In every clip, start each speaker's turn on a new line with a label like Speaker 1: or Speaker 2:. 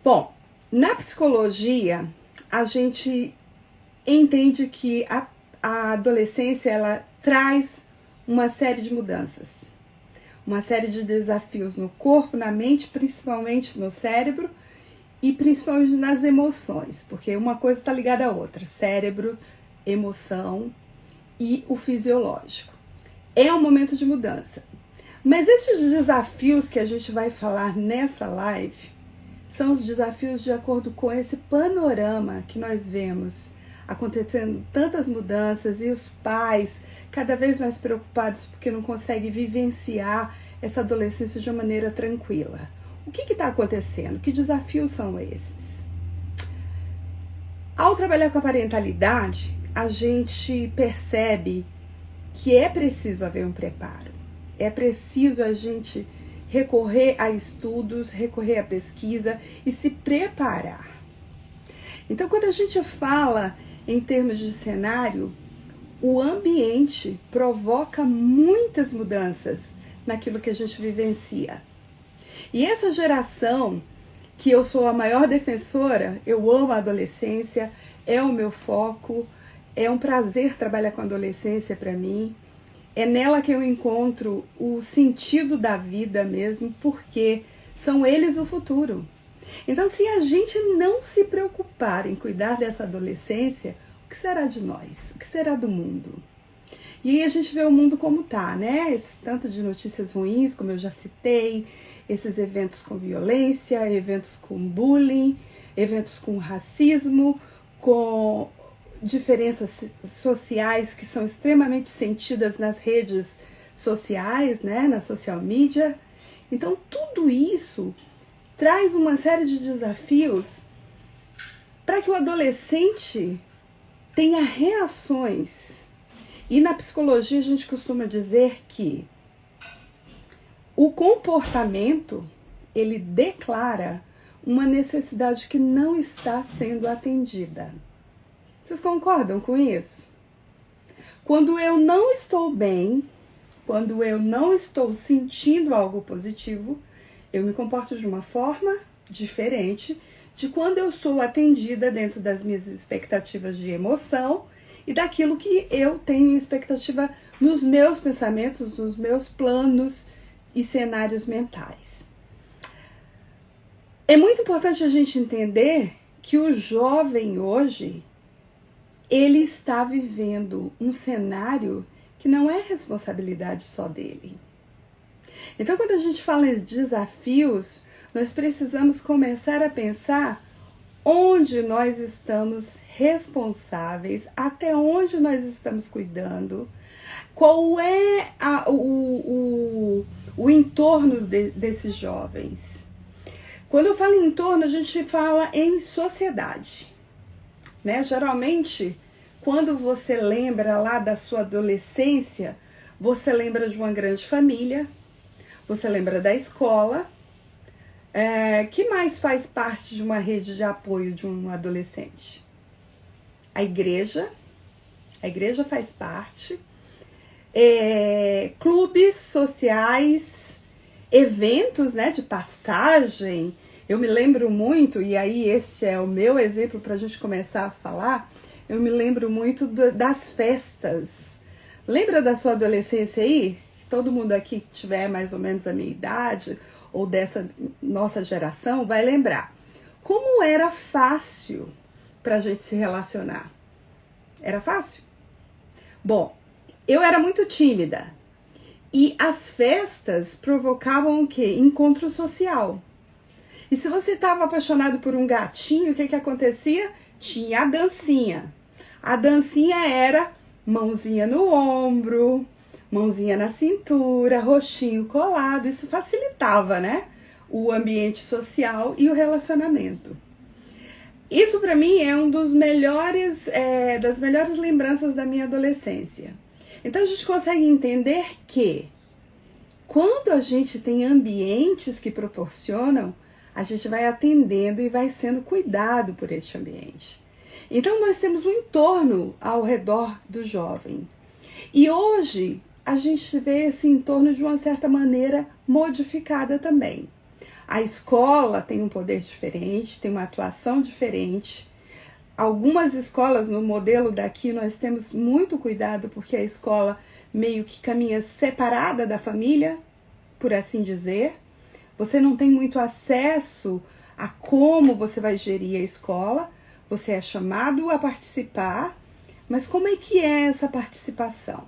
Speaker 1: Bom, na psicologia, a gente entende que a adolescência ela traz uma série de mudanças, uma série de desafios no corpo, na mente, principalmente no cérebro e principalmente nas emoções, porque uma coisa está ligada à outra, cérebro, emoção e o fisiológico. É um momento de mudança. Mas esses desafios que a gente vai falar nessa live são os desafios de acordo com esse panorama que nós vemos acontecendo tantas mudanças e os pais cada vez mais preocupados porque não conseguem vivenciar essa adolescência de uma maneira tranquila. O que está acontecendo? Que desafios são esses? Ao trabalhar com a parentalidade, a gente percebe que é preciso haver um preparo. É preciso a gente recorrer a estudos, recorrer à pesquisa e se preparar. Então, quando a gente fala em termos de cenário, o ambiente provoca muitas mudanças naquilo que a gente vivencia. E essa geração, que eu sou a maior defensora, eu amo a adolescência, é o meu foco, é um prazer trabalhar com a adolescência para mim. É nela que eu encontro o sentido da vida mesmo, porque são eles o futuro. Então, se a gente não se preocupar em cuidar dessa adolescência, o que será de nós? O que será do mundo? E aí a gente vê o mundo como tá, né? Esse tanto de notícias ruins, como eu já citei, esses eventos com violência, eventos com bullying, eventos com racismo, com diferenças sociais que são extremamente sentidas nas redes sociais, né, na social media. Então, tudo isso traz uma série de desafios para que o adolescente tenha reações. E na psicologia a gente costuma dizer que o comportamento, ele declara uma necessidade que não está sendo atendida. Vocês concordam com isso? Quando eu não estou bem, quando eu não estou sentindo algo positivo, eu me comporto de uma forma diferente de quando eu sou atendida dentro das minhas expectativas de emoção e daquilo que eu tenho expectativa nos meus pensamentos, nos meus planos e cenários mentais. É muito importante a gente entender que o jovem hoje, ele está vivendo um cenário que não é responsabilidade só dele. Então, quando a gente fala em desafios, nós precisamos começar a pensar onde nós estamos responsáveis, até onde nós estamos cuidando, qual é o entorno desses jovens. Quando eu falo em entorno, a gente fala em sociedade. Né? Geralmente, quando você lembra lá da sua adolescência, você lembra de uma grande família, você lembra da escola. Que mais faz parte de uma rede de apoio de um adolescente? A igreja faz parte, clubes sociais, eventos, né, de passagem. Eu me lembro muito, e aí esse é o meu exemplo para a gente começar a falar, eu me lembro muito das festas. Lembra da sua adolescência aí? Todo mundo aqui que tiver mais ou menos a minha idade, ou dessa nossa geração, vai lembrar. Como era fácil para a gente se relacionar? Era fácil? Bom, eu era muito tímida. E as festas provocavam o quê? Encontro social. E se você estava apaixonado por um gatinho, o que acontecia? Tinha a dancinha. A dancinha era mãozinha no ombro, mãozinha na cintura, roxinho colado. Isso facilitava, né? O ambiente social e o relacionamento. Isso para mim é um dos melhores, das melhores lembranças da minha adolescência. Então a gente consegue entender que quando a gente tem ambientes que proporcionam, a gente vai atendendo e vai sendo cuidado por este ambiente. Então nós temos um entorno ao redor do jovem. E hoje a gente vê esse entorno de uma certa maneira modificada também. A escola tem um poder diferente, tem uma atuação diferente. Algumas escolas, no modelo daqui, nós temos muito cuidado, porque a escola meio que caminha separada da família, por assim dizer. Você não tem muito acesso a como você vai gerir a escola. Você é chamado a participar, mas como é que é essa participação?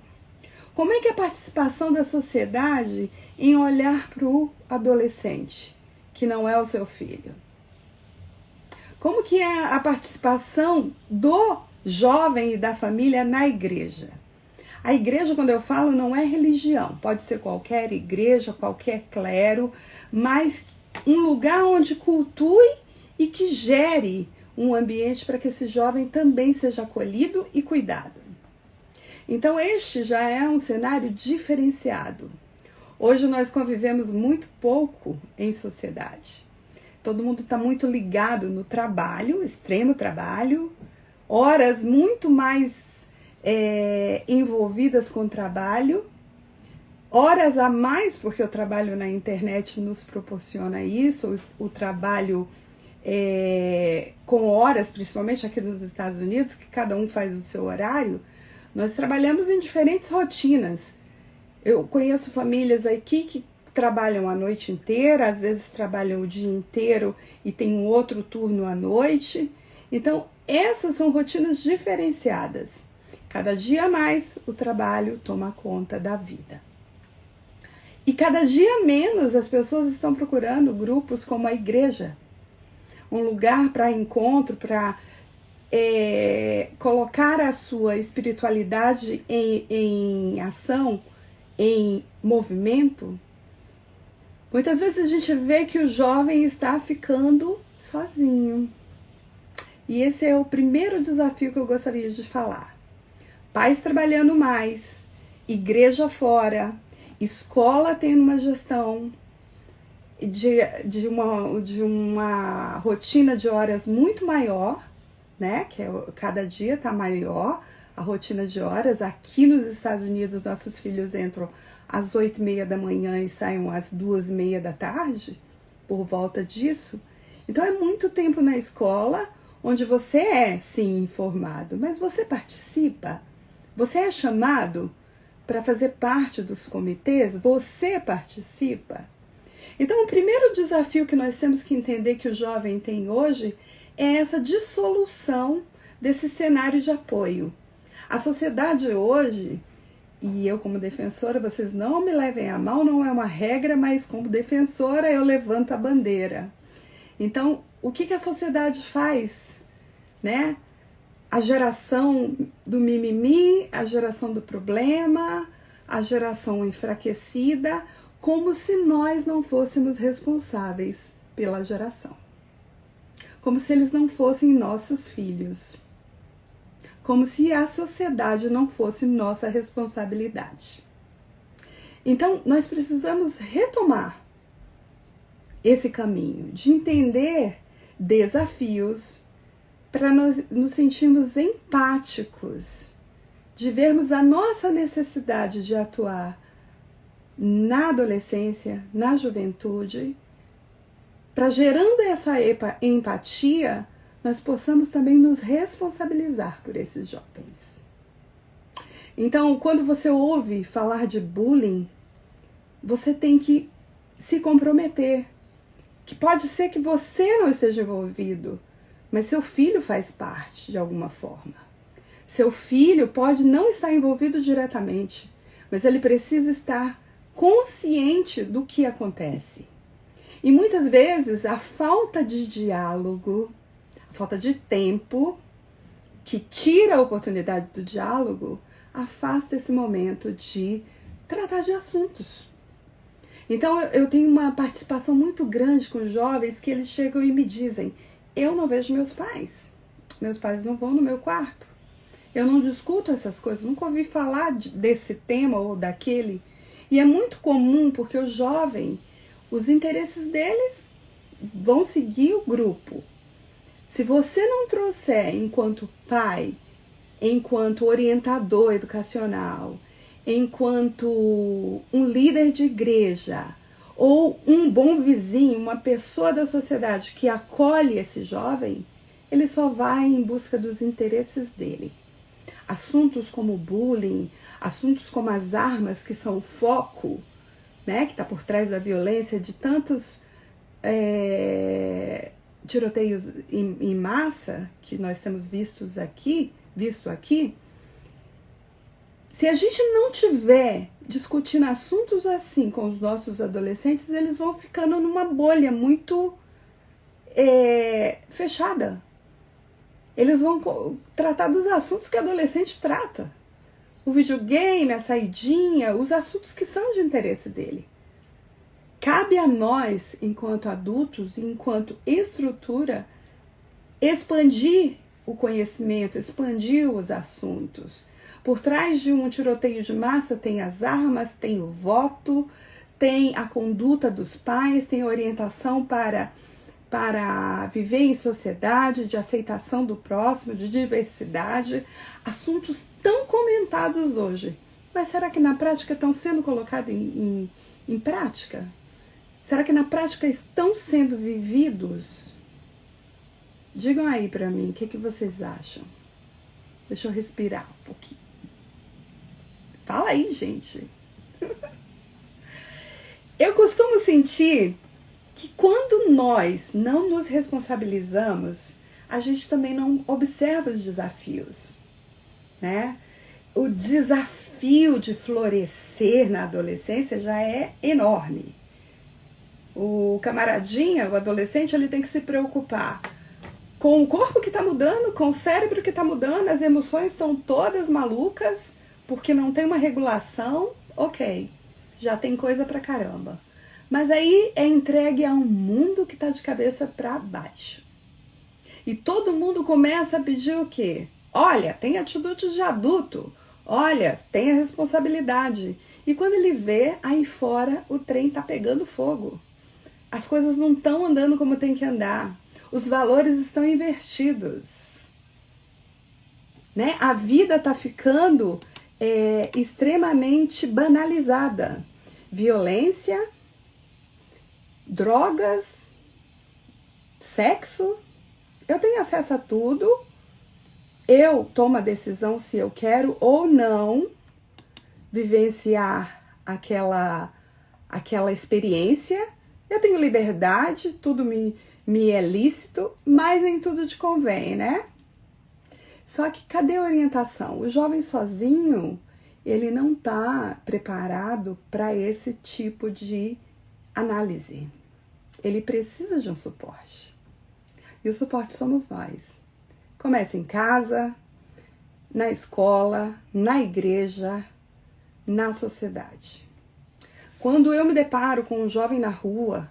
Speaker 1: Como é que é a participação da sociedade em olhar para o adolescente, que não é o seu filho? Como que é a participação do jovem e da família na igreja? A igreja, quando eu falo, não é religião. Pode ser qualquer igreja, qualquer clero, mas um lugar onde cultue e que gere um ambiente para que esse jovem também seja acolhido e cuidado. Então, este já é um cenário diferenciado. Hoje nós convivemos muito pouco em sociedade. Todo mundo está muito ligado no trabalho, extremo trabalho, horas muito mais envolvidas com o trabalho, horas a mais, porque o trabalho na internet nos proporciona isso, o trabalho com horas, principalmente aqui nos Estados Unidos, que cada um faz o seu horário. Nós trabalhamos em diferentes rotinas. Eu conheço famílias aqui que trabalham a noite inteira, às vezes trabalham o dia inteiro e tem um outro turno à noite. Então, essas são rotinas diferenciadas. Cada dia mais o trabalho toma conta da vida. E cada dia menos as pessoas estão procurando grupos como a igreja. Um lugar para encontro, para colocar a sua espiritualidade em ação, em movimento. Muitas vezes a gente vê que o jovem está ficando sozinho. E esse é o primeiro desafio que eu gostaria de falar. Pais trabalhando mais, igreja fora, escola tendo uma gestão de uma rotina de horas muito maior, né? Que cada dia está maior a rotina de horas. Aqui nos Estados Unidos, nossos filhos entram às 8h30 da manhã e saem às 2h30 da tarde, por volta disso. Então é muito tempo na escola, onde você é, sim, informado, mas você participa, você é chamado para fazer parte dos comitês, você participa. Então o primeiro desafio que nós temos que entender que o jovem tem hoje é essa dissolução desse cenário de apoio. A sociedade hoje, e eu como defensora, vocês não me levem a mal, não é uma regra, mas como defensora eu levanto a bandeira. Então, o que a sociedade faz, né? A geração do mimimi, a geração do problema, a geração enfraquecida, como se nós não fôssemos responsáveis pela geração. Como se eles não fossem nossos filhos. Como se a sociedade não fosse nossa responsabilidade. Então, nós precisamos retomar esse caminho de entender desafios para nos sentirmos empáticos, de vermos a nossa necessidade de atuar na adolescência, na juventude, para gerando essa empatia, nós possamos também nos responsabilizar por esses jovens. Então, quando você ouve falar de bullying, você tem que se comprometer. Que pode ser que você não esteja envolvido, mas seu filho faz parte de alguma forma. Seu filho pode não estar envolvido diretamente, mas ele precisa estar consciente do que acontece. E muitas vezes a falta de diálogo, a falta de tempo, que tira a oportunidade do diálogo, afasta esse momento de tratar de assuntos. Então eu tenho uma participação muito grande com os jovens que eles chegam e me dizem: eu não vejo meus pais não vão no meu quarto, eu não discuto essas coisas, nunca ouvi falar desse tema ou daquele. E é muito comum porque o jovem, os interesses deles vão seguir o grupo. Se você não trouxer enquanto pai, enquanto orientador educacional, enquanto um líder de igreja, ou um bom vizinho, uma pessoa da sociedade que acolhe esse jovem, ele só vai em busca dos interesses dele. Assuntos como bullying, assuntos como as armas, que são o foco, né, que está por trás da violência de tantos tiroteios em massa que nós temos visto aqui, se a gente não tiver discutindo assuntos assim com os nossos adolescentes, eles vão ficando numa bolha muito fechada. Eles vão tratar dos assuntos que o adolescente trata. O videogame, a saidinha, os assuntos que são de interesse dele. Cabe a nós, enquanto adultos e enquanto estrutura, expandir o conhecimento, expandir os assuntos. Por trás de um tiroteio de massa tem as armas, tem o voto, tem a conduta dos pais, tem a orientação para viver em sociedade, de aceitação do próximo, de diversidade. Assuntos tão comentados hoje. Mas será que na prática estão sendo colocados em prática? Será que na prática estão sendo vividos? Digam aí pra mim, o que vocês acham? Deixa eu respirar um pouquinho. Fala aí, gente. Eu costumo sentir que quando nós não nos responsabilizamos, a gente também não observa os desafios, né? O desafio de florescer na adolescência já é enorme. O camaradinha, o adolescente, ele tem que se preocupar com o corpo que está mudando, com o cérebro que está mudando, as emoções estão todas malucas, porque não tem uma regulação. Ok, já tem coisa pra caramba. Mas aí é entregue a um mundo que está de cabeça para baixo. E todo mundo começa a pedir o quê? Olha, tem atitude de adulto. Olha, tem a responsabilidade. E quando ele vê, aí fora o trem tá pegando fogo. As coisas não estão andando como tem que andar. Os valores estão invertidos. Né? A vida está ficando extremamente banalizada. Violência, drogas, sexo. Eu tenho acesso a tudo. Eu tomo a decisão se eu quero ou não vivenciar aquela experiência. Eu tenho liberdade, tudo me é lícito, mas nem tudo te convém, né? Só que cadê a orientação? O jovem sozinho, ele não está preparado para esse tipo de análise. Ele precisa de um suporte. E o suporte somos nós. Começa em casa, na escola, na igreja, na sociedade. Quando eu me deparo com um jovem na rua,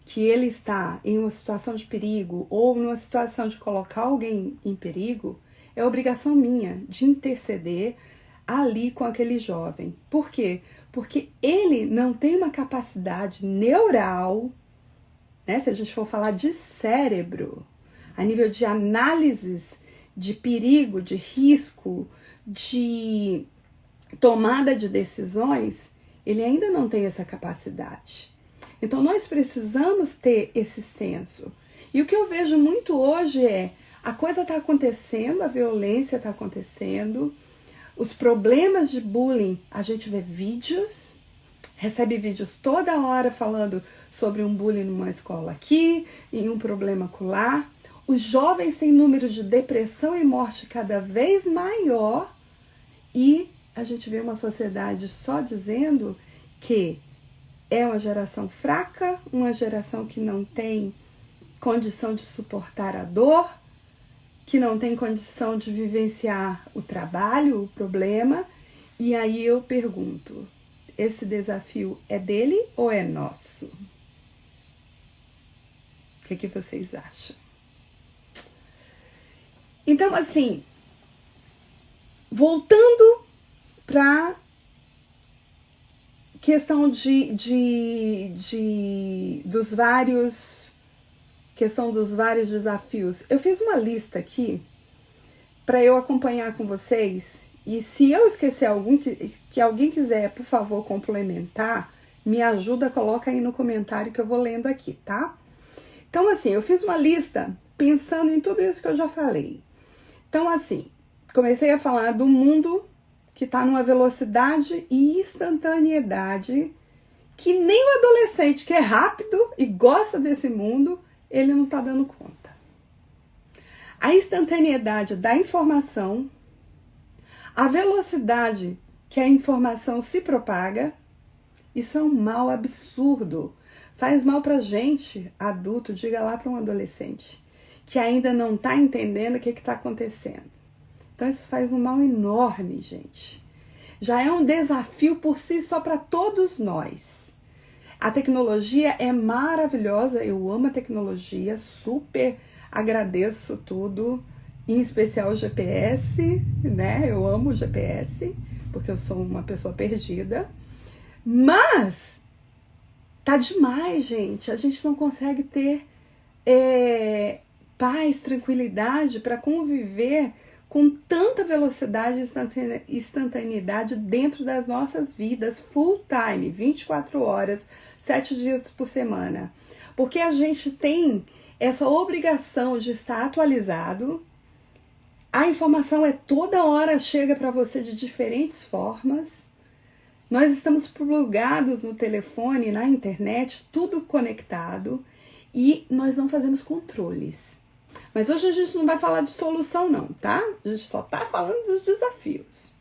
Speaker 1: que ele está em uma situação de perigo ou numa situação de colocar alguém em perigo, é obrigação minha de interceder ali com aquele jovem. Por quê? Porque ele não tem uma capacidade neural, né? Se a gente for falar de cérebro, a nível de análises de perigo, de risco, de tomada de decisões, ele ainda não tem essa capacidade. Então nós precisamos ter esse senso. E o que eu vejo muito hoje é, a coisa está acontecendo, a violência está acontecendo, os problemas de bullying, a gente vê vídeos, recebe vídeos toda hora falando sobre um bullying numa escola aqui, e um problema acolá. Os jovens têm número de depressão e morte cada vez maior, e a gente vê uma sociedade só dizendo que é uma geração fraca, uma geração que não tem condição de suportar a dor, que não tem condição de vivenciar o trabalho, o problema. E aí eu pergunto, esse desafio é dele ou é nosso? O que vocês acham? Então, assim, voltando para questão dos vários desafios. Eu fiz uma lista aqui para eu acompanhar com vocês, e se eu esquecer algum que alguém quiser, por favor, complementar, Me ajuda, coloca aí no comentário que eu vou lendo aqui, tá? Então, assim, eu fiz uma lista pensando em tudo isso que eu já falei. Então, assim, comecei a falar do mundo que está numa velocidade e instantaneidade que nem o adolescente que é rápido e gosta desse mundo, ele não está dando conta. A instantaneidade da informação, a velocidade que a informação se propaga, isso é um mal absurdo. Faz mal pra gente, adulto, diga lá para um adolescente, que ainda não está entendendo o que está acontecendo. Então isso faz um mal enorme, gente. Já é um desafio por si só para todos nós. A tecnologia é maravilhosa, eu amo a tecnologia, super agradeço tudo, em especial o GPS, né? Eu amo o GPS, porque eu sou uma pessoa perdida. Mas tá demais, gente. A gente não consegue ter paz, tranquilidade para conviver com tanta velocidade e instantaneidade dentro das nossas vidas, full time, 24 horas, 7 dias por semana. Porque a gente tem essa obrigação de estar atualizado, a informação toda hora chega para você de diferentes formas, nós estamos plugados no telefone, na internet, tudo conectado, e nós não fazemos controles. Mas hoje a gente não vai falar de solução não, tá? A gente só tá falando dos desafios.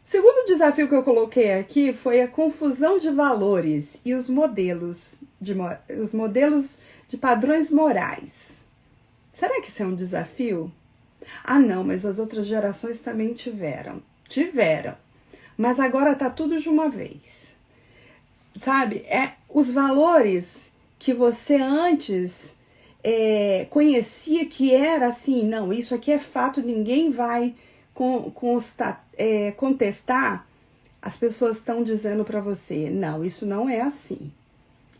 Speaker 1: O segundo desafio que eu coloquei aqui foi a confusão de valores e os modelos de padrões morais. Será que isso é um desafio? Ah, não, mas as outras gerações também tiveram. Mas agora tá tudo de uma vez. Sabe? Os valores que você antes conhecia que era assim, não, isso aqui é fato, ninguém vai contestar, as pessoas estão dizendo para você, não, isso não é assim.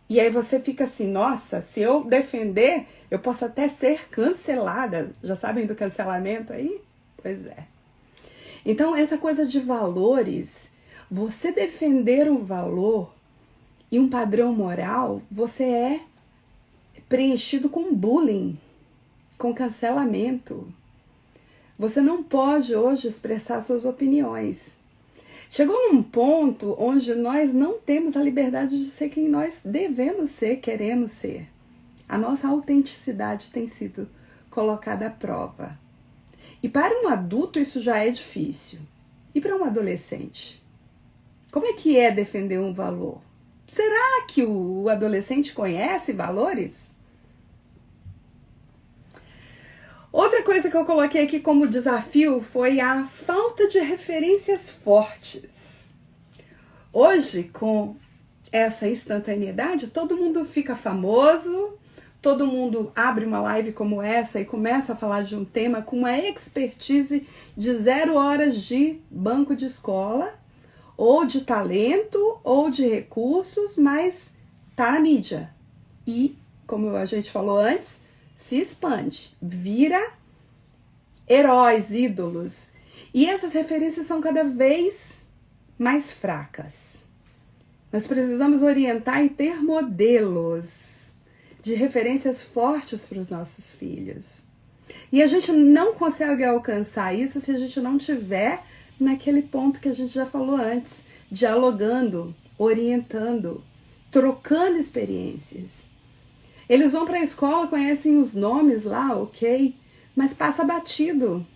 Speaker 1: E aí você fica assim, nossa, se eu defender, eu posso até ser cancelada. Já sabem do cancelamento aí? Pois é. Então, essa coisa de valores, você defender um valor e um padrão moral, você é preenchido com bullying, com cancelamento. Você não pode hoje expressar suas opiniões. Chegou num ponto onde nós não temos a liberdade de ser quem nós devemos ser, queremos ser. A nossa autenticidade tem sido colocada à prova. E para um adulto isso já é difícil. E para um adolescente? Como é que é defender um valor? Será que o adolescente conhece valores? Outra coisa que eu coloquei aqui como desafio foi a falta de referências fortes. Hoje, com essa instantaneidade, todo mundo fica famoso, todo mundo abre uma live como essa e começa a falar de um tema com uma expertise de 0 horas de banco de escola, ou de talento, ou de recursos, mas tá na mídia. E, como a gente falou antes, se expande, vira heróis, ídolos. E essas referências são cada vez mais fracas. Nós precisamos orientar e ter modelos de referências fortes para os nossos filhos. E a gente não consegue alcançar isso se a gente não tiver naquele ponto que a gente já falou antes, dialogando, orientando, trocando experiências. Eles vão para a escola, conhecem os nomes lá, ok, mas passa batido.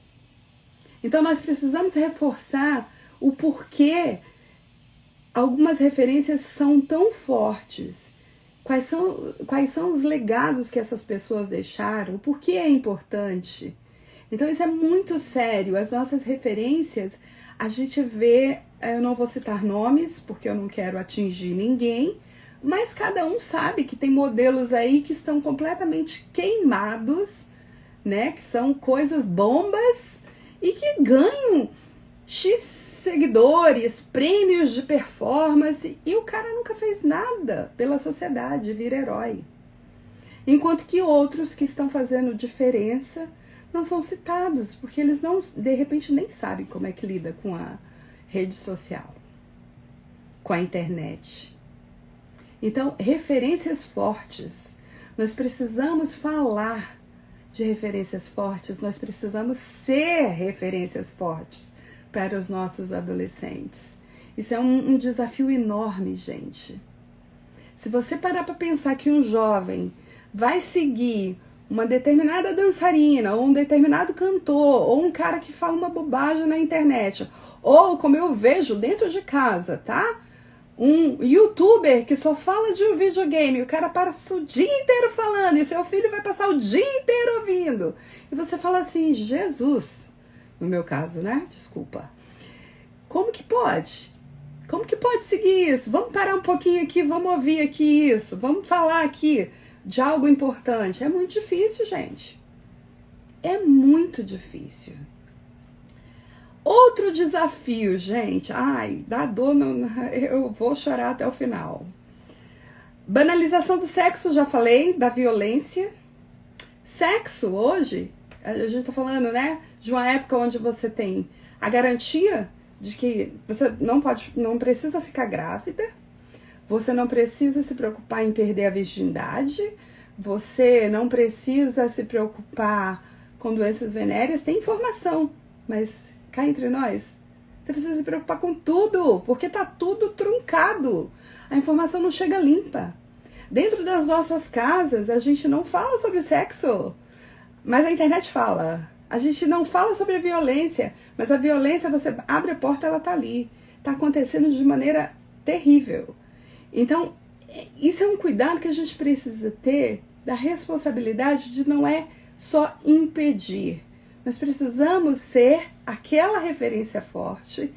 Speaker 1: Então nós precisamos reforçar o porquê algumas referências são tão fortes. Quais são os legados que essas pessoas deixaram, o porquê é importante. Então isso é muito sério. As nossas referências, a gente vê, eu não vou citar nomes, porque eu não quero atingir ninguém, mas cada um sabe que tem modelos aí que estão completamente queimados, né? Que são coisas bombas e que ganham X seguidores, prêmios de performance e o cara nunca fez nada pela sociedade, vira herói. Enquanto que outros que estão fazendo diferença não são citados, porque eles não, de repente, nem sabem como é que lida com a rede social, com a internet. Então, referências fortes. Nós precisamos falar de referências fortes, nós precisamos ser referências fortes para os nossos adolescentes. Isso é um desafio enorme, gente. Se você parar para pensar que um jovem vai seguir uma determinada dançarina, ou um determinado cantor, ou um cara que fala uma bobagem na internet, ou como eu vejo dentro de casa, tá? Um youtuber que só fala de um videogame, o cara passa o dia inteiro falando, e seu filho vai passar o dia inteiro ouvindo. E você fala assim, Jesus, no meu caso, né? Desculpa. Como que pode? Como que pode seguir isso? Vamos parar um pouquinho aqui, vamos ouvir aqui isso, vamos falar aqui de algo importante. É muito difícil, gente. É muito difícil. Outro desafio, gente. Ai, dá dor, eu vou chorar até o final. Banalização do sexo, já falei, da violência. Sexo, hoje, a gente tá falando, né, de uma época onde você tem a garantia de que você não precisa ficar grávida, você não precisa se preocupar em perder a virgindade, você não precisa se preocupar com doenças venéreas, tem informação, mas cá entre nós, você precisa se preocupar com tudo, porque tá tudo truncado, a informação não chega limpa. Dentro das nossas casas, a gente não fala sobre sexo, mas a internet fala. A gente não fala sobre a violência, mas a violência, você abre a porta, ela tá ali. Tá acontecendo de maneira terrível. Então, isso é um cuidado que a gente precisa ter, da responsabilidade de não é só impedir. Nós precisamos ser aquela referência forte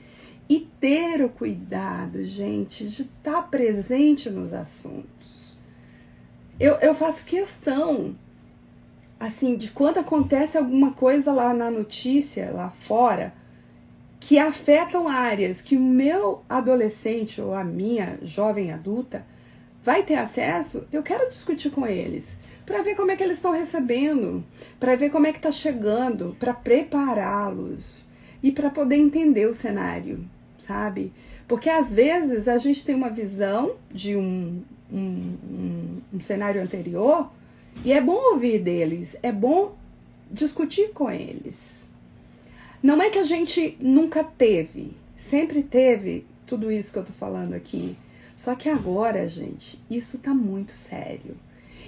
Speaker 1: e ter o cuidado, gente, de estar presente nos assuntos. Eu faço questão, assim, de quando acontece alguma coisa lá na notícia, lá fora, que afetam áreas que o meu adolescente ou a minha jovem adulta vai ter acesso, eu quero discutir com eles, para ver como é que eles estão recebendo, para ver como é que está chegando, para prepará-los e para poder entender o cenário, sabe? Porque às vezes a gente tem uma visão de um cenário anterior e é bom ouvir deles, é bom discutir com eles. Não é que a gente nunca teve, sempre teve tudo isso que eu tô falando aqui. Só que agora, gente, isso tá muito sério.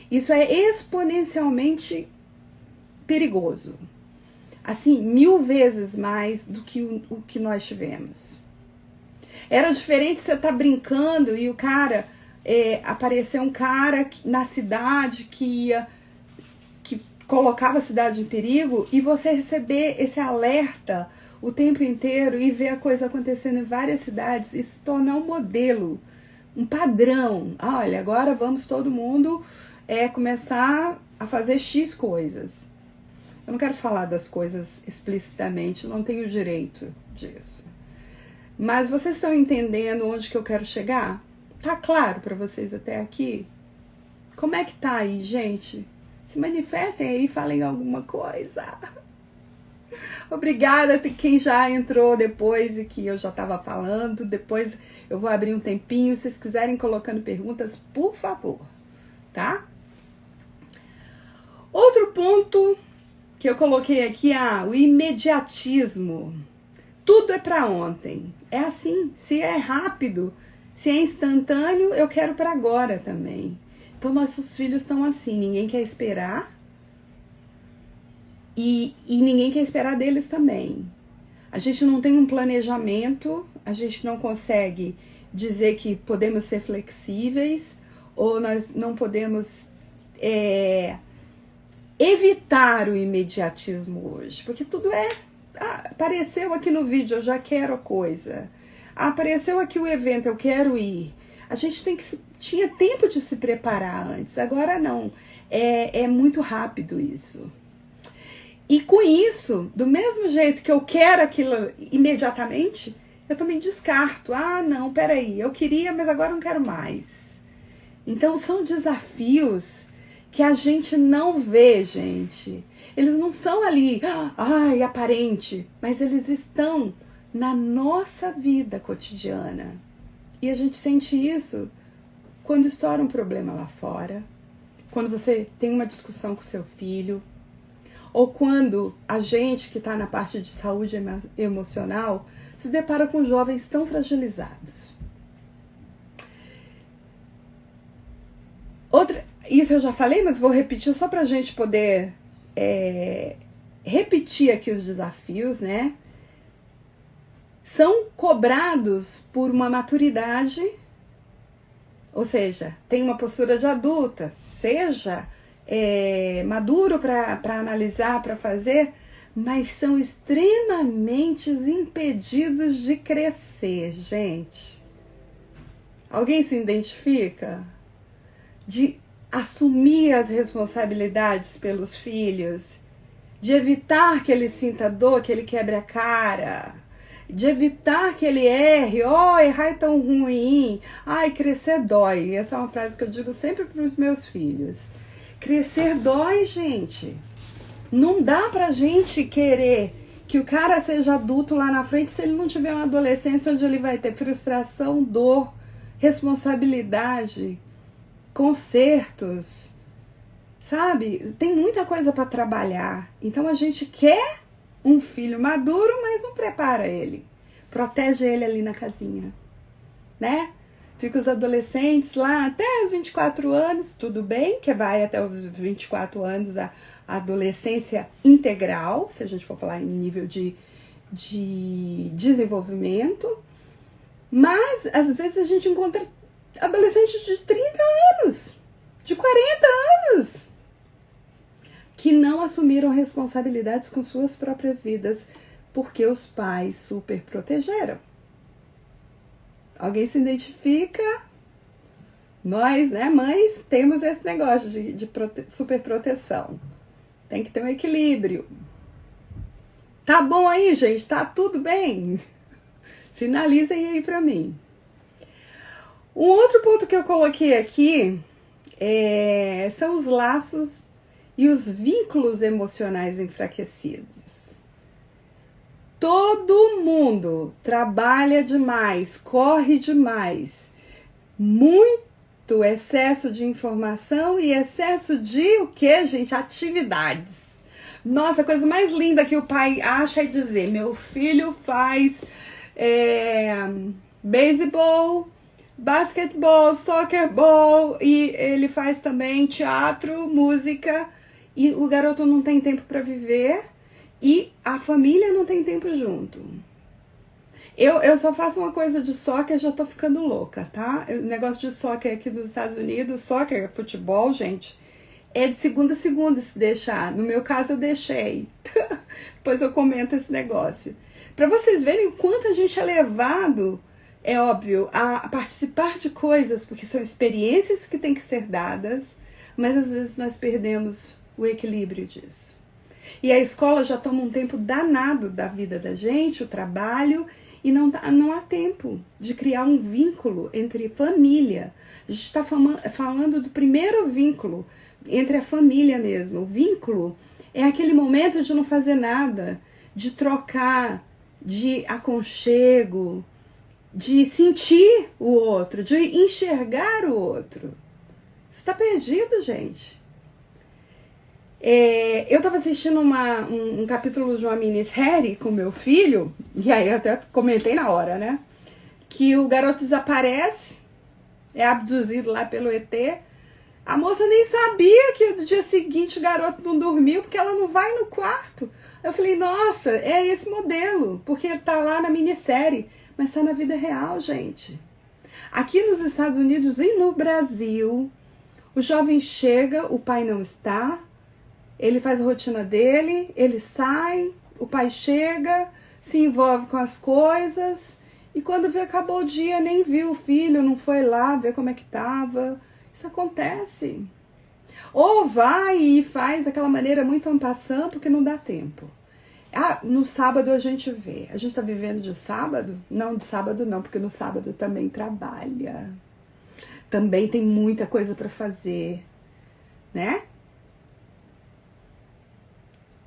Speaker 1: Isso é exponencialmente perigoso. Assim, 1000 vezes mais do que o que nós tivemos. Era diferente você tá brincando e o cara, aparecer um cara na cidade que colocava a cidade em perigo e você receber esse alerta o tempo inteiro e ver a coisa acontecendo em várias cidades e se tornar um modelo, um padrão. Olha, agora vamos todo mundo começar a fazer X coisas. Eu não quero falar das coisas explicitamente, não tenho o direito disso. Mas vocês estão entendendo onde que eu quero chegar? Tá claro para vocês até aqui? Como é que tá aí, gente? Se manifestem aí, falem alguma coisa. Obrigada a quem já entrou depois e que eu já estava falando. Depois eu vou abrir um tempinho. Se vocês quiserem colocando perguntas, por favor, tá? Outro ponto que eu coloquei aqui, o imediatismo. Tudo é para ontem. É assim, se é rápido, se é instantâneo, eu quero para agora também. Então, nossos filhos estão assim, ninguém quer esperar e ninguém quer esperar deles também. A gente não tem um planejamento, a gente não consegue dizer que podemos ser flexíveis ou nós não podemos evitar o imediatismo hoje, porque tudo apareceu aqui no vídeo, eu já quero a coisa. Apareceu aqui o evento, eu quero ir. A gente tinha tempo de se preparar antes, agora não. É muito rápido isso. E com isso, do mesmo jeito que eu quero aquilo imediatamente, eu também descarto. Não, peraí, eu queria, mas agora não quero mais. Então são desafios que a gente não vê, gente. Eles não são ali, aparente, mas eles estão na nossa vida cotidiana. E a gente sente isso quando estoura um problema lá fora, quando você tem uma discussão com seu filho, ou quando a gente que está na parte de saúde emocional se depara com jovens tão fragilizados. Isso eu já falei, mas vou repetir só para a gente poder repetir aqui os desafios, né? São cobrados por uma maturidade, ou seja, tem uma postura de adulta, seja maduro para analisar, para fazer, mas são extremamente impedidos de crescer, gente. Alguém se identifica? De assumir as responsabilidades pelos filhos, de evitar que ele sinta dor, que ele quebre a cara, de evitar que ele erre. Errar é tão ruim. Ai, crescer dói. Essa é uma frase que eu digo sempre para os meus filhos. Crescer dói, gente. Não dá pra gente querer que o cara seja adulto lá na frente se ele não tiver uma adolescência onde ele vai ter frustração, dor, responsabilidade, consertos, sabe? Tem muita coisa para trabalhar. Então a gente quer um filho maduro, mas não prepara ele. Protege ele ali na casinha, né? Fica os adolescentes lá até os 24 anos, tudo bem, que vai até os 24 anos a adolescência integral, se a gente for falar em nível de desenvolvimento, mas às vezes a gente encontra adolescentes de 30 anos, de 40 anos, que não assumiram responsabilidades com suas próprias vidas, porque os pais super protegeram. Alguém se identifica? Nós, né, mães, temos esse negócio de super proteção. Tem que ter um equilíbrio. Tá bom aí, gente? Tá tudo bem? Sinalizem aí pra mim. Um outro ponto que eu coloquei aqui são os laços e os vínculos emocionais enfraquecidos. Todo mundo trabalha demais, corre demais, muito excesso de informação e excesso de o que, gente? Atividades. Nossa, a coisa mais linda que o pai acha é dizer: meu filho faz beisebol, basquetebol, soccerball, e ele faz também teatro, música, e o garoto não tem tempo para viver. E a família não tem tempo junto. Eu só faço uma coisa de soccer, já tô ficando louca, tá? O negócio de soccer aqui nos Estados Unidos, soccer, futebol, gente, é de segunda a segunda se deixar. No meu caso eu deixei. Depois eu comento esse negócio. Pra vocês verem o quanto a gente é levado, é óbvio, a participar de coisas, porque são experiências que têm que ser dadas, mas às vezes nós perdemos o equilíbrio disso. E a escola já toma um tempo danado da vida da gente, o trabalho, e não há tempo de criar um vínculo entre família. A gente está falando do primeiro vínculo, entre a família mesmo. O vínculo é aquele momento de não fazer nada, de trocar, de aconchego, de sentir o outro, de enxergar o outro. Isso está perdido, gente. Eu estava assistindo um capítulo de uma minissérie com meu filho, e aí eu até comentei na hora, né? Que o garoto desaparece, é abduzido lá pelo ET. A moça nem sabia que no dia seguinte o garoto não dormiu, porque ela não vai no quarto. Eu falei, nossa, é esse modelo, porque tá lá na minissérie, mas tá na vida real, gente. Aqui nos Estados Unidos e no Brasil, o jovem chega, o pai não está, ele faz a rotina dele, ele sai, o pai chega, se envolve com as coisas, e quando vê, acabou o dia, nem viu o filho, não foi lá ver como é que tava. Isso acontece. Ou vai e faz daquela maneira muito en passant, porque não dá tempo. No sábado a gente vê. A gente tá vivendo de sábado? Não, de sábado não, porque no sábado também trabalha. Também tem muita coisa para fazer, né?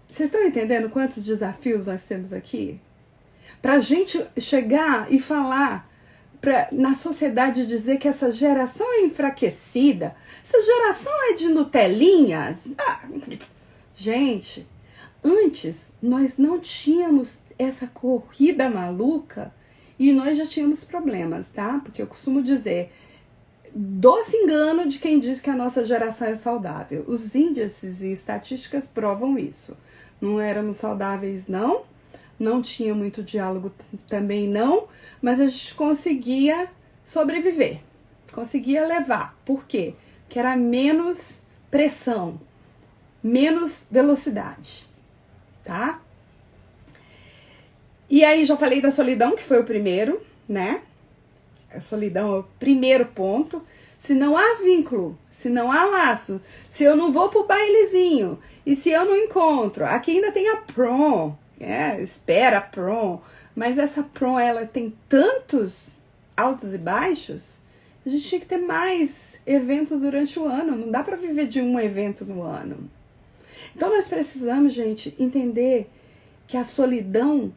Speaker 1: Vocês estão entendendo quantos desafios nós temos aqui? Pra gente chegar e falar na sociedade dizer que essa geração é enfraquecida, essa geração é de Nutelinhas. Gente, antes nós não tínhamos essa corrida maluca e nós já tínhamos problemas, tá? Porque eu costumo dizer, doce engano de quem diz que a nossa geração é saudável. Os índices e estatísticas provam isso. Não éramos saudáveis, não tinha muito diálogo também não, mas a gente conseguia sobreviver, conseguia levar. Por quê? Porque era menos pressão, menos velocidade, tá? E aí já falei da solidão, que foi o primeiro, né? A solidão é o primeiro ponto. Se não há vínculo, se não há laço, se eu não vou pro bailezinho, e se eu não encontro, aqui ainda tem a prom, espera a prom, mas essa prom, ela tem tantos altos e baixos, a gente tinha que ter mais eventos durante o ano, não dá para viver de um evento no ano. Então nós precisamos, gente, entender que a solidão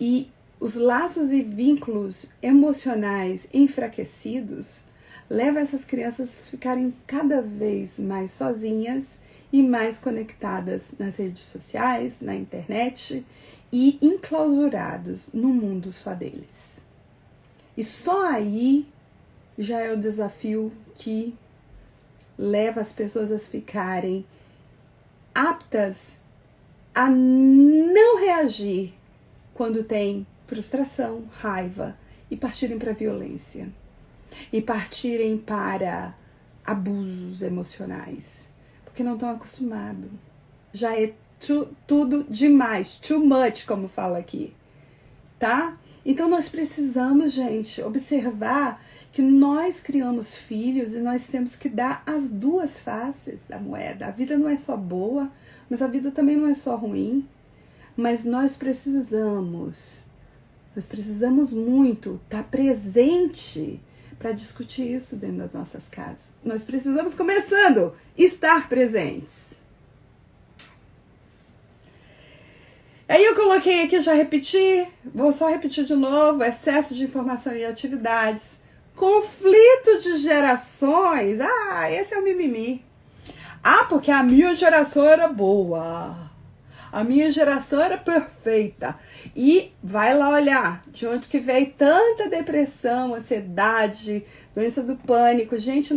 Speaker 1: e os laços e vínculos emocionais enfraquecidos levam essas crianças a ficarem cada vez mais sozinhas e mais conectadas nas redes sociais, na internet e enclausurados no mundo só deles. E só aí já é o desafio que leva as pessoas a ficarem aptas a não reagir quando tem frustração, raiva e partirem para a violência e partirem para abusos emocionais, porque não estão acostumados. Já é tudo demais, too much, como fala aqui, tá? Então nós precisamos, gente, observar que nós criamos filhos e nós temos que dar as duas faces da moeda. A vida não é só boa, mas a vida também não é só ruim. Mas nós precisamos muito estar presente para discutir isso dentro das nossas casas. Nós precisamos, começando, estar presentes. Aí eu coloquei aqui, já repeti, vou só repetir de novo: excesso de informação e atividades, conflito de gerações. Esse é o mimimi. Porque a minha geração era boa. A minha geração era perfeita. E vai lá olhar de onde que veio tanta depressão, ansiedade, doença do pânico. Gente,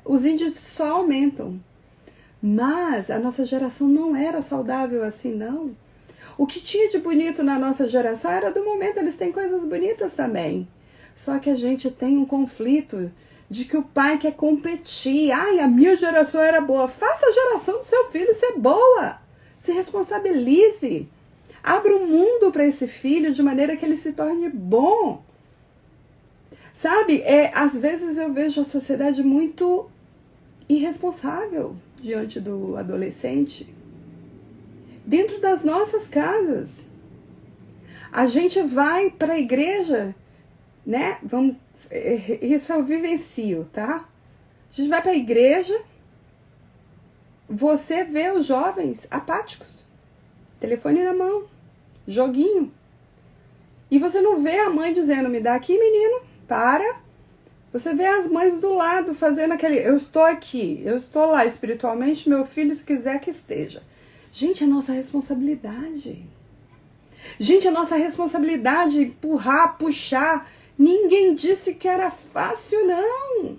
Speaker 1: os índices só aumentam. Mas a nossa geração não era saudável assim, não. O que tinha de bonito na nossa geração era do momento, eles têm coisas bonitas também. Só que a gente tem um conflito de que o pai quer competir. A minha geração era boa. Faça a geração do seu filho ser boa. Se responsabilize. Abra um mundo para esse filho de maneira que ele se torne bom. Sabe, às vezes eu vejo a sociedade muito irresponsável diante do adolescente. Dentro das nossas casas. A gente vai para a igreja, né? Isso eu vivencio, tá? A gente vai para a igreja, você vê os jovens apáticos, telefone na mão, joguinho. E você não vê a mãe dizendo, me dá aqui, menino, para. Você vê as mães do lado fazendo aquele, eu estou aqui, eu estou lá espiritualmente, meu filho, se quiser que esteja. Gente, é nossa responsabilidade. Gente, é nossa responsabilidade empurrar, puxar. Ninguém disse que era fácil, não.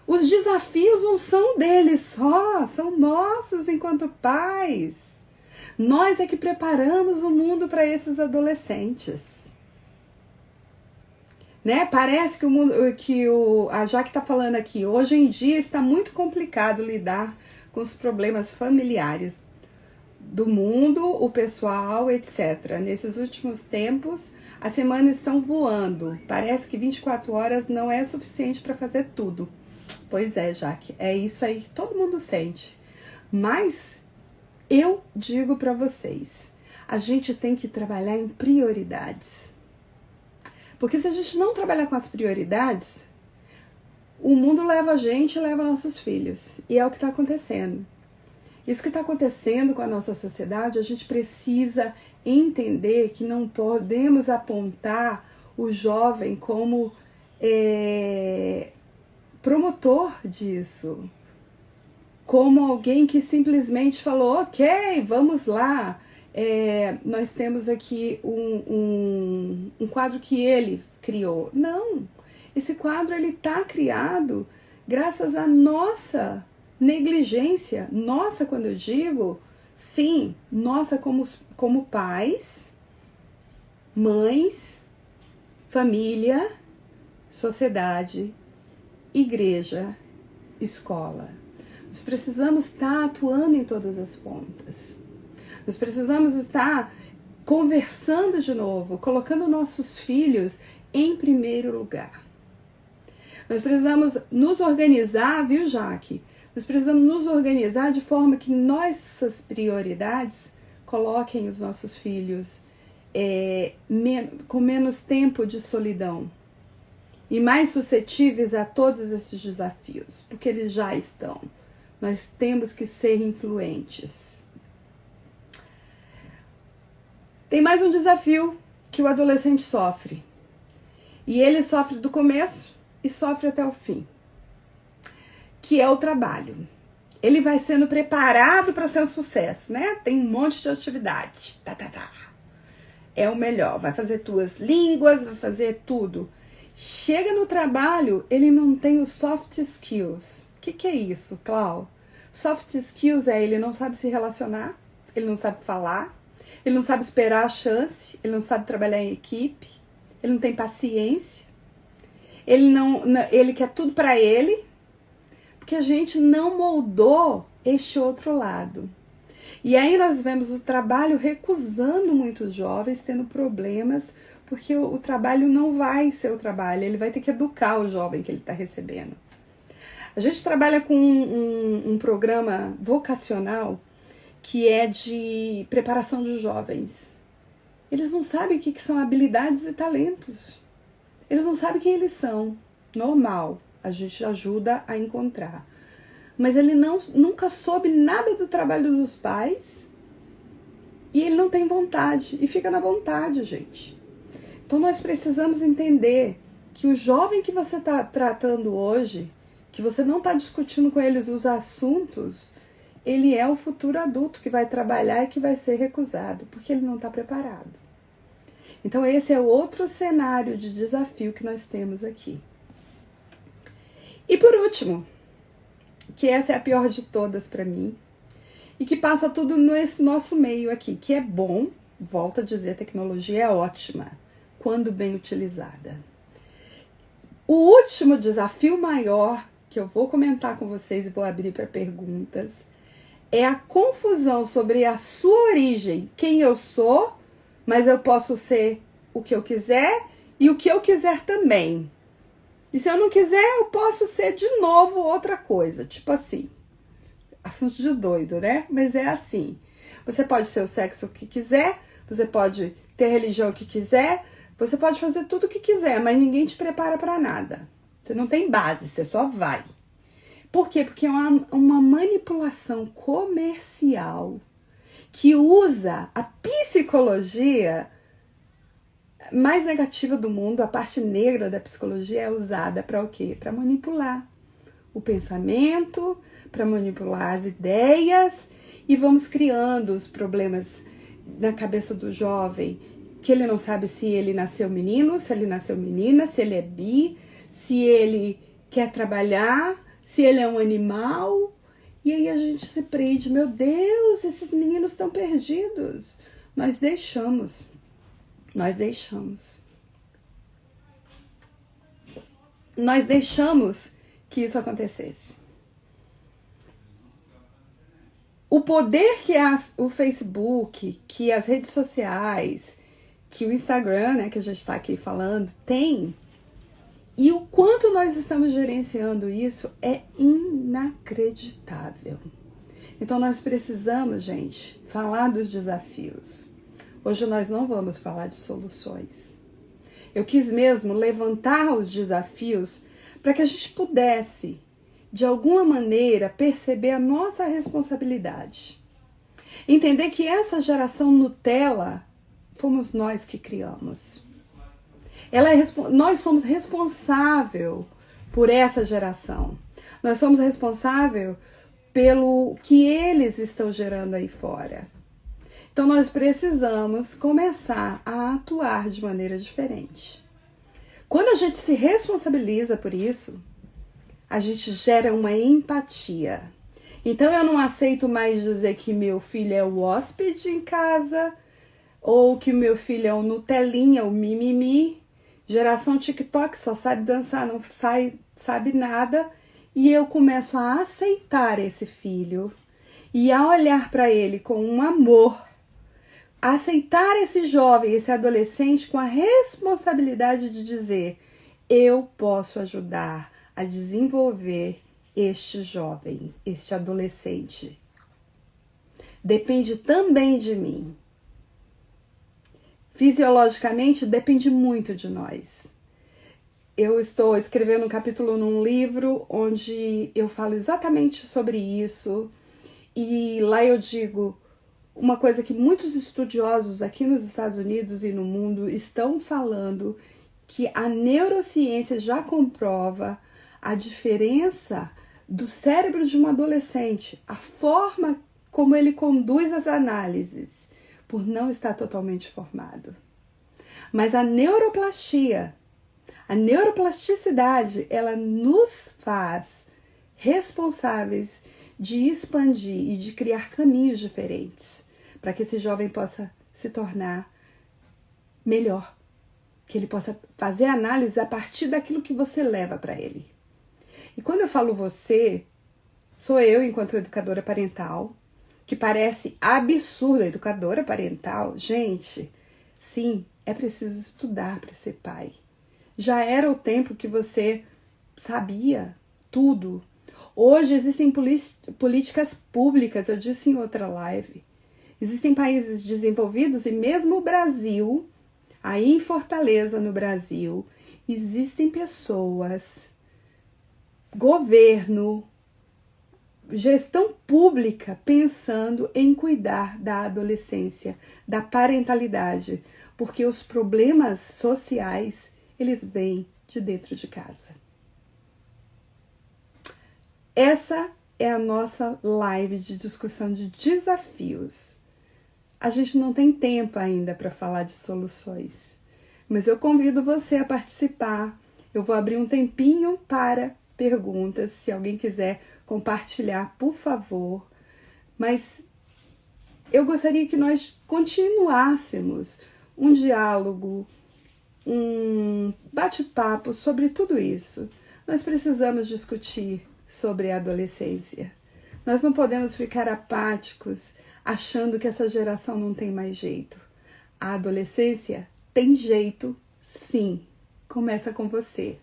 Speaker 1: Os desafios não são deles só, são nossos enquanto pais. Nós é que preparamos o mundo para esses adolescentes. Né? Parece que o mundo, a Jaque está falando aqui, hoje em dia está muito complicado lidar com os problemas familiares do mundo, o pessoal, etc. Nesses últimos tempos, as semanas estão voando. Parece que 24 horas não é suficiente para fazer tudo. Pois é, Jaque, é isso aí que todo mundo sente. Mas eu digo para vocês, a gente tem que trabalhar em prioridades. Porque se a gente não trabalhar com as prioridades, o mundo leva a gente e leva nossos filhos. E é o que está acontecendo. Isso que está acontecendo com a nossa sociedade, a gente precisa entender que não podemos apontar o jovem como promotor disso, como alguém que simplesmente falou, ok, vamos lá, nós temos aqui um quadro que ele criou. Não, esse quadro ele está criado graças à nossa negligência, nossa, quando eu digo, sim, nossa como pais, mães, família, sociedade, igreja, escola. Nós precisamos estar atuando em todas as pontas. Nós precisamos estar conversando de novo, colocando nossos filhos em primeiro lugar. Nós precisamos nos organizar, viu, Jaque? Nós precisamos nos organizar de forma que nossas prioridades coloquem os nossos filhos com menos tempo de solidão e mais suscetíveis a todos esses desafios, porque eles já estão. Nós temos que ser influentes. Tem mais um desafio que o adolescente sofre. E ele sofre do começo e sofre até o fim, que é o trabalho. Ele vai sendo preparado para ser um sucesso, né? Tem um monte de atividade. É o melhor, vai fazer tuas línguas, vai fazer tudo. Chega no trabalho, ele não tem os soft skills. O que é isso, Clau? Soft skills ele não sabe se relacionar, ele não sabe falar, ele não sabe esperar a chance, ele não sabe trabalhar em equipe, ele não tem paciência, ele quer tudo para ele, porque a gente não moldou este outro lado. E aí nós vemos o trabalho recusando muitos jovens, tendo problemas, porque o trabalho não vai ser o trabalho, ele vai ter que educar o jovem que ele está recebendo. A gente trabalha com um programa vocacional que é de preparação de jovens. Eles não sabem o que são habilidades e talentos. Eles não sabem quem eles são. Normal, a gente ajuda a encontrar. Mas ele nunca soube nada do trabalho dos pais e ele não tem vontade. E fica na vontade, gente. Então nós precisamos entender que o jovem que você está tratando hoje, que você não está discutindo com eles os assuntos, ele é o futuro adulto que vai trabalhar e que vai ser recusado, porque ele não está preparado. Então esse é outro cenário de desafio que nós temos aqui. E por último, que essa é a pior de todas para mim, e que passa tudo nesse nosso meio aqui, que é bom, volto a dizer, a tecnologia é ótima, quando bem utilizada. O último desafio maior que eu vou comentar com vocês e vou abrir para perguntas é a confusão sobre a sua origem, quem eu sou, mas eu posso ser o que eu quiser e o que eu quiser também. E se eu não quiser, eu posso ser de novo outra coisa, tipo assim. Assunto de doido, né? Mas é assim. Você pode ser o sexo que quiser, você pode ter a religião que quiser, você pode fazer tudo o que quiser, mas ninguém te prepara para nada. Você não tem base, você só vai. Por quê? Porque é uma manipulação comercial que usa a psicologia mais negativa do mundo, a parte negra da psicologia é usada para o quê? Para manipular o pensamento, para manipular as ideias e vamos criando os problemas na cabeça do jovem, que ele não sabe se ele nasceu menino, se ele nasceu menina, se ele é bi, se ele quer trabalhar, se ele é um animal. E aí a gente se prende, meu Deus, esses meninos estão perdidos. Nós deixamos que isso acontecesse. O poder que o Facebook, que as redes sociais, que o Instagram, né, que a gente está aqui falando, tem, e o quanto nós estamos gerenciando isso é inacreditável. Então nós precisamos, gente, falar dos desafios. Hoje nós não vamos falar de soluções. Eu quis mesmo levantar os desafios para que a gente pudesse, de alguma maneira, perceber a nossa responsabilidade. Entender que essa geração Nutella fomos nós que criamos. Nós somos responsáveis por essa geração. Nós somos responsáveis pelo que eles estão gerando aí fora. Então nós precisamos começar a atuar de maneira diferente. Quando a gente se responsabiliza por isso, a gente gera uma empatia. Então eu não aceito mais dizer que meu filho é o hóspede em casa, ou que meu filho é o Nutelinha, o mimimi, geração TikTok, só sabe dançar, não sabe nada, e eu começo a aceitar esse filho e a olhar para ele com um amor, a aceitar esse jovem, esse adolescente com a responsabilidade de dizer: eu posso ajudar a desenvolver este jovem, este adolescente. Depende também de mim. Fisiologicamente, depende muito de nós. Eu estou escrevendo um capítulo num livro onde eu falo exatamente sobre isso. E lá eu digo uma coisa que muitos estudiosos aqui nos Estados Unidos e no mundo estão falando, que a neurociência já comprova a diferença do cérebro de um adolescente, a forma como ele conduz as análises, por não estar totalmente formado. Mas a neuroplasticidade, ela nos faz responsáveis de expandir e de criar caminhos diferentes para que esse jovem possa se tornar melhor, que ele possa fazer análise a partir daquilo que você leva para ele. E quando eu falo você, sou eu enquanto educadora parental, que parece absurdo, educadora parental. Gente, sim, é preciso estudar para ser pai. Já era o tempo que você sabia tudo. Hoje existem políticas públicas, eu disse em outra live. Existem países desenvolvidos e mesmo o Brasil, aí em Fortaleza, no Brasil, existem pessoas, governo, gestão pública pensando em cuidar da adolescência, da parentalidade, porque os problemas sociais, eles vêm de dentro de casa. Essa é a nossa live de discussão de desafios. A gente não tem tempo ainda para falar de soluções, mas eu convido você a participar. Eu vou abrir um tempinho para perguntas, se alguém quiser compartilhar, por favor. Mas eu gostaria que nós continuássemos um diálogo, um bate-papo sobre tudo isso. Nós precisamos discutir sobre a adolescência. Nós não podemos ficar apáticos, achando que essa geração não tem mais jeito. A adolescência tem jeito, sim. Começa com você.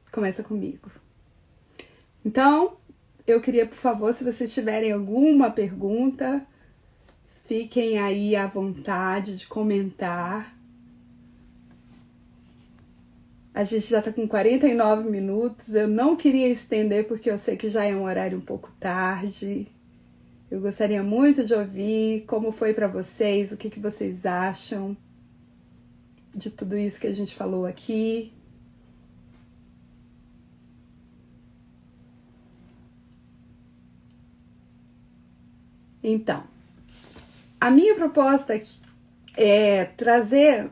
Speaker 1: Começa comigo. Então, eu queria, por favor, se vocês tiverem alguma pergunta, fiquem aí à vontade de comentar. A gente já está com 49 minutos. Eu não queria estender porque eu sei que já é um horário um pouco tarde. Eu gostaria muito de ouvir como foi para vocês, o que vocês acham de tudo isso que a gente falou aqui. Então, a minha proposta é trazer,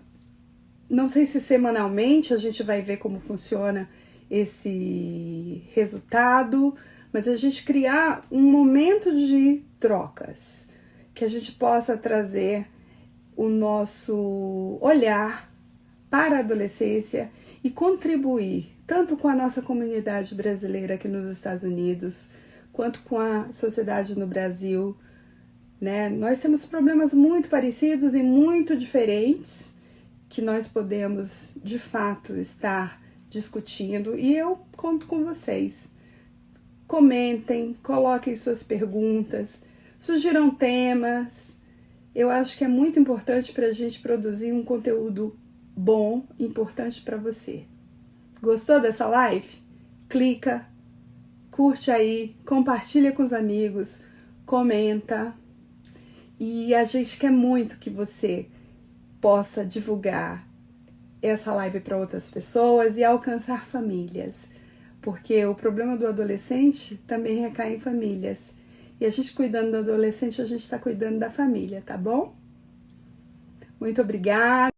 Speaker 1: não sei se semanalmente, a gente vai ver como funciona esse resultado, mas a gente criar um momento de trocas, que a gente possa trazer o nosso olhar para a adolescência e contribuir tanto com a nossa comunidade brasileira aqui nos Estados Unidos, quanto com a sociedade no Brasil, né? Nós temos problemas muito parecidos e muito diferentes que nós podemos, de fato, estar discutindo, e eu conto com vocês. Comentem, coloquem suas perguntas, sugiram temas. Eu acho que é muito importante para a gente produzir um conteúdo bom, importante para você. Gostou dessa live? Clica, curte aí, compartilha com os amigos, comenta. E a gente quer muito que você possa divulgar essa live para outras pessoas e alcançar famílias. Porque o problema do adolescente também recai em famílias. E a gente cuidando do adolescente, a gente está cuidando da família, tá bom? Muito obrigada.